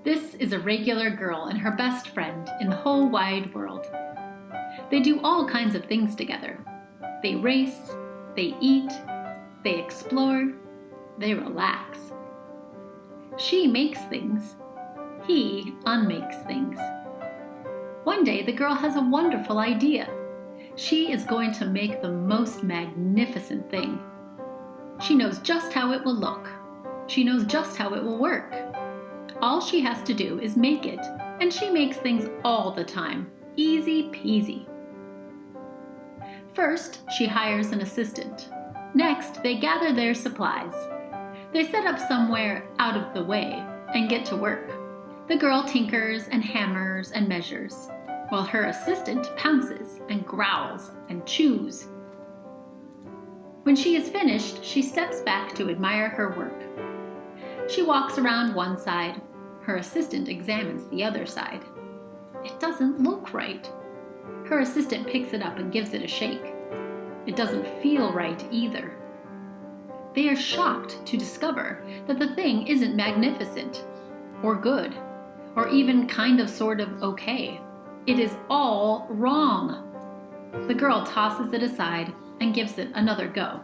This is a regular girl and her best friend in the whole wide world. They do all kinds of things together. They race, they eat, they explore, they relax. She makes things. He unmakes things. One day, the girl has a wonderful idea. She is going to make the most magnificent thing. She knows just how it will look. She knows just how it will work. All she has to do is make it, and she makes things all the time. Easy peasy. First, she hires an assistant. Next, they gather their supplies. They set up somewhere out of the way and get to work. The girl tinkers and hammers and measures, while her assistant pounces and growls and chews. When she is finished, she steps back to admire her work. She walks around one side. Her assistant examines the other side. It doesn't look right. Her assistant picks it up and gives it a shake. It doesn't feel right either. They are shocked to discover that the thing isn't magnificent, or good, or even kind of sort of okay. It is all wrong. The girl tosses it aside and gives it another go.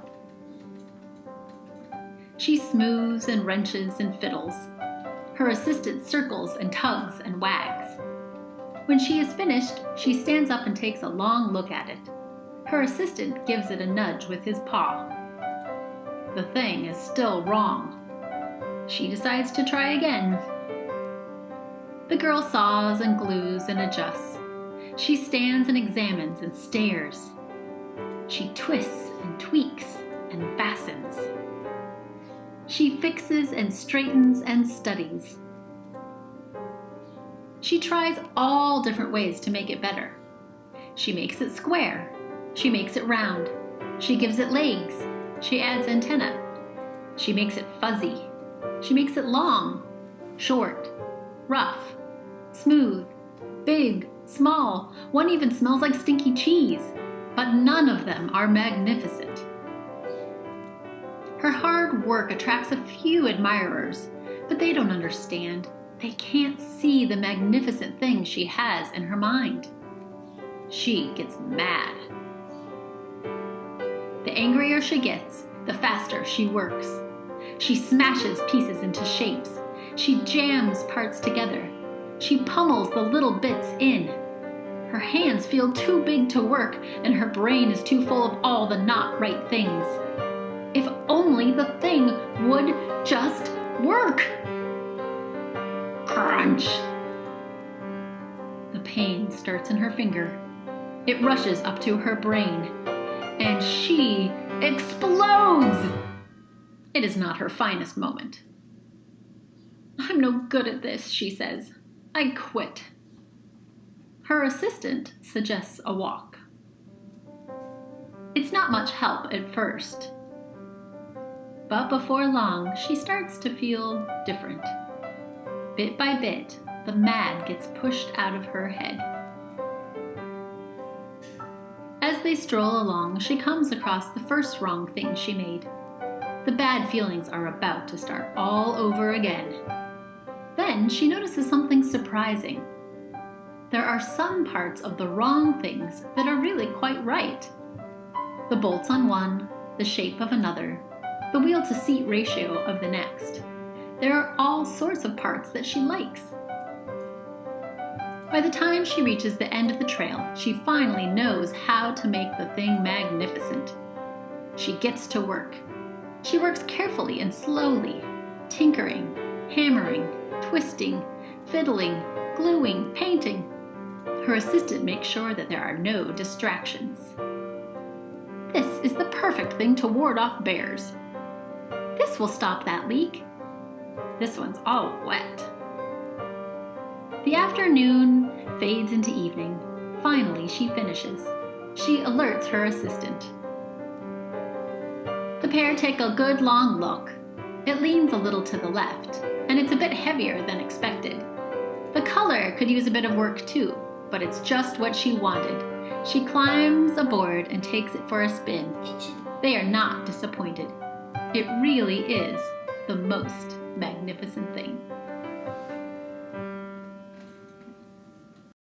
She smooths and wrenches and fiddles. Her assistant circles and tugs and wags. When she is finished, she stands up and takes a long look at it. Her assistant gives it a nudge with his paw. The thing is still wrong. She decides to try again. The girl saws and glues and adjusts. She stands and examines and stares. She twists and tweaks and fastens. She fixes and straightens and studies. She tries all different ways to make it better. She makes it square. She makes it round. She gives it legs. She adds antenna. She makes it fuzzy. She makes it long, short, rough, smooth, big, small. One even smells like stinky cheese. But none of them are magnificent. Her hard work attracts a few admirers, but they don't understand. They can't see the magnificent thing she has in her mind. She gets mad. The angrier she gets, the faster she works. She smashes pieces into shapes. She jams parts together. She pummels the little bits in. Her hands feel too big to work, and her brain is too full of all the not right things. If only the thing would just work! Crunch! The pain starts in her finger. It rushes up to her brain, and she explodes! It is not her finest moment. I'm no good at this, she says. I quit. Her assistant suggests a walk. It's not much help at first. But before long, she starts to feel different. Bit by bit, the mad gets pushed out of her head. As they stroll along, she comes across the first wrong thing she made. The bad feelings are about to start all over again. Then she notices something surprising. There are some parts of the wrong things that are really quite right. The bolts on one, the shape of another, the wheel-to-seat ratio of the next. There are all sorts of parts that she likes. By the time she reaches the end of the trail, she finally knows how to make the thing magnificent. She gets to work. She works carefully and slowly, tinkering, hammering, twisting, fiddling, gluing, painting. Her assistant makes sure that there are no distractions. This is the perfect thing to ward off bears. This will stop that leak. This one's all wet. The afternoon fades into evening. Finally, she finishes. She alerts her assistant. The pair take a good long look. It leans a little to the left, and it's a bit heavier than expected. The color could use a bit of work too, but it's just what she wanted. She climbs aboard and takes it for a spin. They are not disappointed. It really is the most magnificent thing.